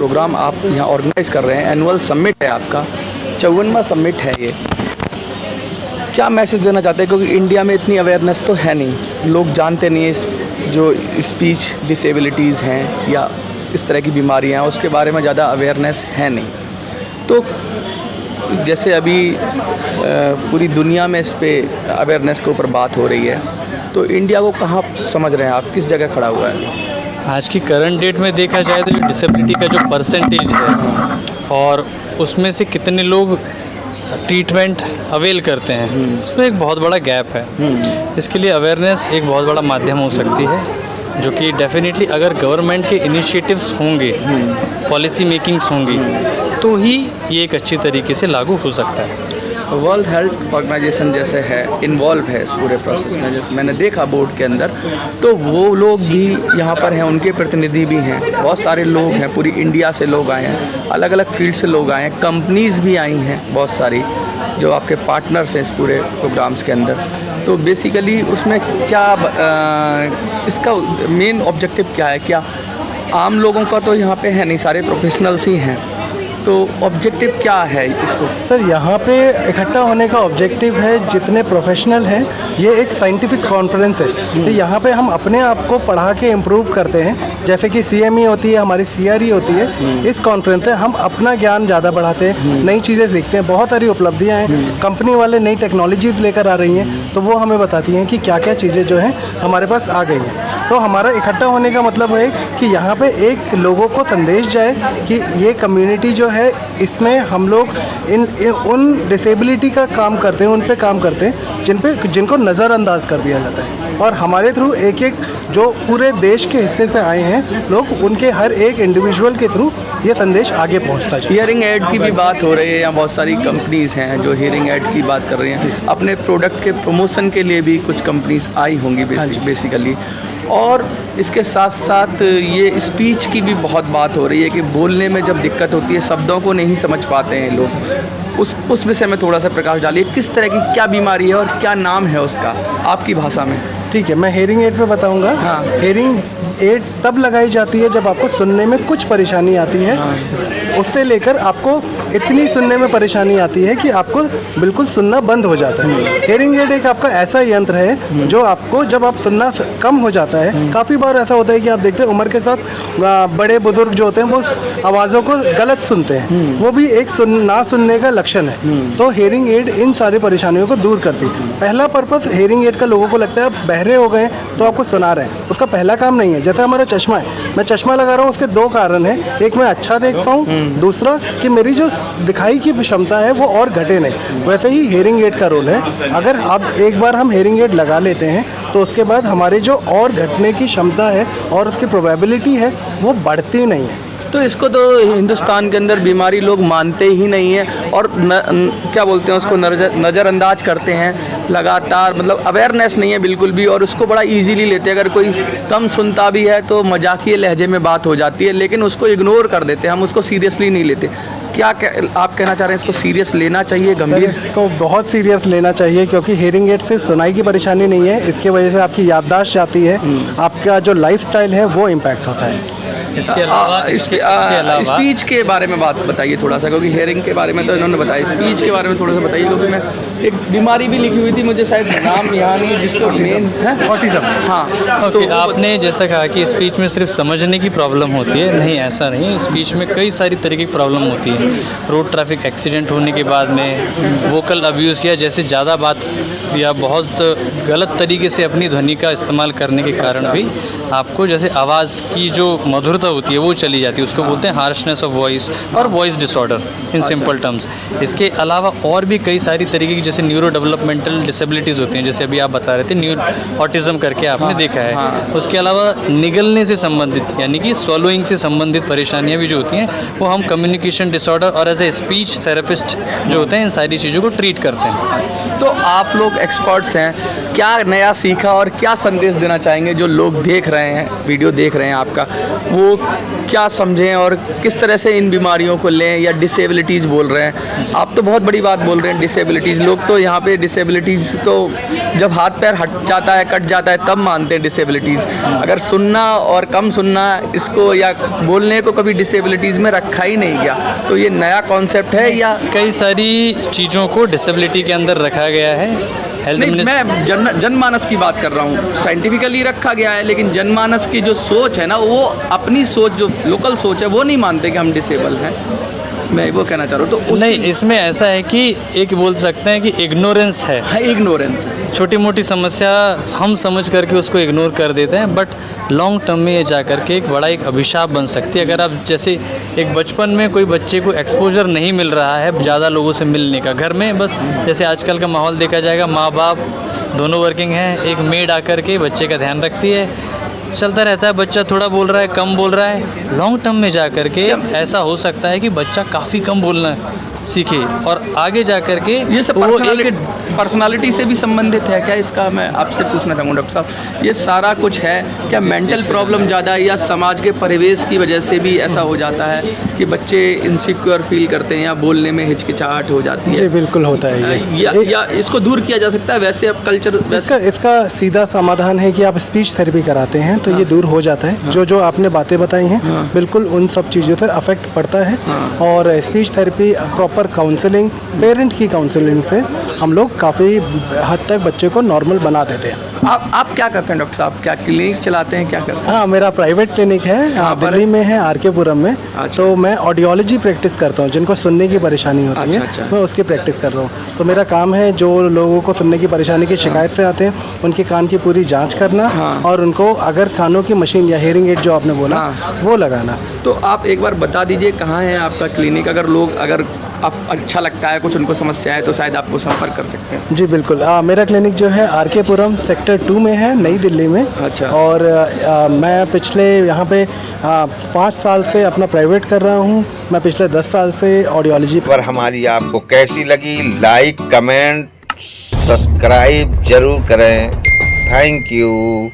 Programme आप यहाँ organise कर रहे हैं, एनुअल समिट है आपका, 54वां समिट है ये, क्या मैसेज देना चाहते हैं? क्योंकि इंडिया में इतनी अवेयरनेस तो है नहीं, लोग जानते नहीं है जो स्पीच डिसेबिलिटीज़ हैं या इस तरह की बीमारियाँ हैं उसके बारे में ज़्यादा अवेयरनेस है नहीं। तो जैसे अभी पूरी दुनिया में इस पे अवेयरनेस के ऊपर बात हो रही है, तो इंडिया को कहाँ समझ रहे हैं आप, किस जगह खड़ा हुआ है? आज की करंट डेट में देखा जाए तो डिसेबिलिटी का जो परसेंटेज है और उसमें से कितने लोग ट्रीटमेंट अवेल करते हैं, उसमें एक बहुत बड़ा गैप है। इसके लिए अवेयरनेस एक बहुत बड़ा माध्यम हो सकती है, जो कि डेफिनेटली अगर गवर्नमेंट के इनिशिएटिव्स होंगे, पॉलिसी मेकिंग्स होंगी, तो ही ये एक अच्छी तरीके से लागू हो सकता है। वर्ल्ड हेल्थ ऑर्गेनाइजेशन जैसे है इन्वॉल्व है इस पूरे प्रोसेस में, जैसे मैंने देखा बोर्ड के अंदर, तो वो लोग भी यहाँ पर हैं, उनके प्रतिनिधि भी हैं, बहुत सारे लोग हैं, पूरी इंडिया से लोग आए हैं, अलग अलग फील्ड से लोग आए हैं, कंपनीज़ भी आई हैं बहुत सारी जो आपके पार्टनर्स हैं इस पूरे प्रोग्राम्स के अंदर। तो बेसिकली उसमें क्या इसका मेन ऑब्जेक्टिव क्या है? क्या आम लोगों का तो यहाँ पे है नहीं, सारे प्रोफेशनल्स ही हैं, तो ऑब्जेक्टिव क्या है इसको? सर यहाँ पे इकट्ठा होने का ऑब्जेक्टिव है, जितने प्रोफेशनल हैं, ये एक साइंटिफिक कॉन्फ्रेंस है। तो यहाँ पे हम अपने आप को पढ़ा के इम्प्रूव करते हैं, जैसे कि CME होती है, हमारी CRE होती है। इस कॉन्फ्रेंस से हम अपना ज्ञान ज़्यादा बढ़ाते हैं, नई चीज़ें सीखते हैं, बहुत सारी उपलब्धियाँ हैं, कंपनी वाले नई टेक्नोलॉजीज़ लेकर आ रही हैं, तो वो हमें बताती हैं कि क्या क्या चीज़ें जो हैं हमारे पास आ गई हैं। तो हमारा इकट्ठा होने का मतलब है कि यहाँ पे एक लोगों को संदेश जाए कि ये कम्युनिटी जो है, इसमें हम लोग उन डिसेबिलिटी का काम करते हैं, उन पे काम करते हैं जिनको नज़रअंदाज कर दिया जाता है, और हमारे थ्रू एक एक जो पूरे देश के हिस्से से आए हैं लोग, उनके हर एक इंडिविजुअल के थ्रू ये संदेश आगे पहुंचता है। हियरिंग एड की भी बात हो रही है, यहाँ बहुत सारी कंपनीज़ हैं जो हियरिंग एड की बात कर रही हैं, अपने प्रोडक्ट के प्रमोशन के लिए भी कुछ कंपनीज़ आई होंगी बेसिकली। और इसके साथ साथ ये स्पीच की भी बहुत बात हो रही है कि बोलने में जब दिक्कत होती है, शब्दों को नहीं समझ पाते हैं लोग, उस विषय में थोड़ा सा प्रकाश डालिए, किस तरह की क्या बीमारी है और क्या नाम है उसका आपकी भाषा में? ठीक है, मैं हेयरिंग एड पे बताऊंगा। हाँ। हेयरिंग एड तब लगाई जाती है जब आपको सुनने में कुछ परेशानी आती है, उससे लेकर आपको इतनी सुनने में परेशानी आती है कि आपको बिल्कुल सुनना बंद हो जाता है। हेयरिंग एड एक आपका ऐसा यंत्र है जो आपको, जब आप सुनना कम हो जाता है, काफ़ी बार ऐसा होता है कि आप देखते हैं उम्र के साथ बड़े बुजुर्ग जो होते हैं वो आवाज़ों को गलत सुनते हैं, वो भी एक ना सुनने का लक्षण है। तो हेयरिंग एड इन सारी परेशानियों को दूर करती है। पहला पर्पस हेयरिंग एड का, लोगों को लगता है आप बहरे हो गए तो आपको सुना रहे हैं, उसका पहला काम नहीं है। जैसे हमारा चश्मा है, मैं चश्मा लगा रहा हूँ, उसके दो कारण हैं, एक मैं अच्छा देख पाऊँ, दूसरा कि मेरी जो दिखाई की क्षमता है वो और घटे नहीं। वैसे ही हेयरिंग एड का रोल है, अगर अब एक बार हम हेयरिंग एड लगा लेते हैं तो उसके बाद हमारे जो और घटने की क्षमता है और उसकी प्रोबेबिलिटी है वो बढ़ती नहीं है। तो इसको तो हिंदुस्तान के अंदर बीमारी लोग मानते ही नहीं हैं और क्या बोलते हैं उसको, नज़रअंदाज करते हैं लगातार, मतलब अवेयरनेस नहीं है बिल्कुल भी, और उसको बड़ा इजीली लेते हैं। अगर कोई कम सुनता भी है तो मजाकिया लहजे में बात हो जाती है, लेकिन उसको इग्नोर कर देते हैं, हम उसको सीरियसली नहीं लेते। क्या आप कहना चाह रहे हैं, इसको सीरियस लेना चाहिए, गंभीर? इसको बहुत सीरियस लेना चाहिए, क्योंकि हेयरिंग एड सिर्फ सुनाई की परेशानी नहीं है, इसके वजह से आपकी याददाश्त जाती है, आपका जो लाइफस्टाइल है वो इम्पैक्ट होता है। इसके अलावा स्पीच के बारे में बात बताइए थोड़ा सा, क्योंकि हेयरिंग के बारे में तो इन्होंने बताया, स्पीच के बारे में थोड़ा सा बताइए, क्योंकि मैं एक बीमारी भी लिखी हुई थी, मुझे शायद नाम यहाँ नहीं, जिसको मेन है ऑटिज्म। हाँ, तो आपने जैसा कहा कि स्पीच में सिर्फ समझने की प्रॉब्लम होती है, नहीं, ऐसा नहीं है। स्पीच में कई सारी तरीके की प्रॉब्लम होती है। रोड ट्रैफिक एक्सीडेंट होने के बाद में वोकल अब्यूज़ या जैसे ज़्यादा बात या बहुत गलत तरीके से अपनी ध्वनि का इस्तेमाल करने के कारण भी आपको जैसे आवाज़ की जो मधुरता होती है वो चली जाती है, उसको बोलते हैं हार्शनेस ऑफ वॉइस और voice disorder in simple terms. इसके अलावा और भी कई सारी तरीके की जैसे न्यूरो डेवलपमेंटल डिसेबिलिटीज़ होती हैं, जैसे अभी आप बता रहे थे न्यूरो ऑटिज्म करके आपने देखा है। उसके अलावा निगलने से संबंधित यानी कि स्वॉलोइंग से संबंधित परेशानियाँ भी जो होती हैं वो हम कम्युनिकेशन डिसऑर्डर और एज ए स्पीच थेरेपिस्ट जो होते हैं इन सारी चीज़ों को ट्रीट करते हैं। तो आप लोग एक्सपर्ट्स हैं, क्या नया सीखा और क्या संदेश देना चाहेंगे जो लोग देख रहे हैं, वीडियो देख रहे हैं आपका, वो क्या समझें और किस तरह से इन बीमारियों को लें, या डिसेबिलिटीज़ बोल रहे हैं आप तो बहुत बड़ी बात बोल रहे हैं डिसेबिलिटीज़। लोग तो यहाँ पे डिसेबिलिटीज़ तो जब हाथ पैर हट जाता है, कट जाता है, तब मानते हैं डिसेबिलिटीज़। अगर सुनना और कम सुनना इसको या बोलने को कभी डिसेबिलिटीज़ में रखा ही नहीं गया, तो ये नया कॉन्सेप्ट है या कई सारी चीज़ों को डिसेबिलिटी के अंदर रखा गया है। हेल्थ नहीं, मैं जनमानस की बात कर रहा हूँ। साइंटिफिकली रखा गया है, लेकिन जनमानस की जो सोच है ना, वो अपनी सोच, जो लोकल सोच है, वो नहीं मानते कि हम डिसेबल हैं। मैं वो कहना चाह रहा हूँ। तो नहीं, इसमें ऐसा है कि एक बोल सकते हैं कि इग्नोरेंस है। इग्नोरेंस, छोटी मोटी समस्या हम समझ करके उसको इग्नोर कर देते हैं, बट लॉन्ग टर्म में ये जा कर के एक बड़ा एक अभिशाप बन सकती है। अगर आप जैसे एक बचपन में कोई बच्चे को एक्सपोजर नहीं मिल रहा है ज़्यादा लोगों से मिलने का, घर में बस जैसे आजकल का माहौल देखा जाएगा, माँ बाप दोनों वर्किंग हैं, एक मेड आकर के बच्चे का ध्यान रखती है, चलता रहता है, बच्चा थोड़ा बोल रहा है, कम बोल रहा है, लॉन्ग टर्म में जा कर के ऐसा हो सकता है कि बच्चा काफ़ी कम बोलना सीखे और आगे जा कर के ये सब पर्सनालिटी से भी संबंधित है क्या? इसका मैं आपसे पूछना चाहूँगा डॉक्टर साहब, ये सारा कुछ है क्या? मेंटल प्रॉब्लम ज़्यादा है या समाज के परिवेश की वजह से भी ऐसा हो जाता है कि बच्चे इनसिक्योर फील करते हैं या बोलने में हिचकिचाहट हो जाती है? जी बिल्कुल होता है ये। या इसको दूर किया जा सकता है? वैसे अब कल्चर इसका सीधा समाधान है कि आप स्पीच थेरेपी कराते हैं तो ये दूर हो जाता है। जो आपने बातें बताई हैं बिल्कुल उन सब चीज़ों पर अफेक्ट पड़ता है। और speech therapy, proper counselling, parent की काउंसलिंग से हम लोग काफ़ी हद तक बच्चे को नॉर्मल बना देते हैं। आप क्या करते हैं डॉक्टर साहब? क्या क्लिनिक चलाते हैं, क्या करते हैं? हाँ, मेरा प्राइवेट क्लिनिक है, दिल्ली में है, आर के पुरम में। अच्छा। तो मैं ऑडियोलॉजी प्रैक्टिस करता हूँ, जिनको सुनने की परेशानी होती है। अच्छा। मैं उसकी प्रैक्टिस करता हूँ। तो मेरा काम है जो लोगों को सुनने की परेशानी की शिकायत से आते हैं उनके कान की पूरी जांच करना और उनको अगर कानों की मशीन या हियरिंग एड जो आपने बोला वो लगाना। तो आप एक बार बता दीजिए कहाँ है आपका क्लिनिक? अगर आप अच्छा लगता है, कुछ उनको समस्या है, तो शायद आपको संपर्क कर सकते हैं। जी बिल्कुल। मेरा क्लिनिक जो है आर के पुरम सेक्टर 2 में है, नई दिल्ली में। अच्छा। और मैं पिछले यहाँ पे 5 साल से अपना प्राइवेट कर रहा हूँ। मैं पिछले 10 साल से ऑडियोलॉजी पर हमारी आपको कैसी लगी, लाइक, कमेंट, सब्सक्राइब जरूर करें। Thank you.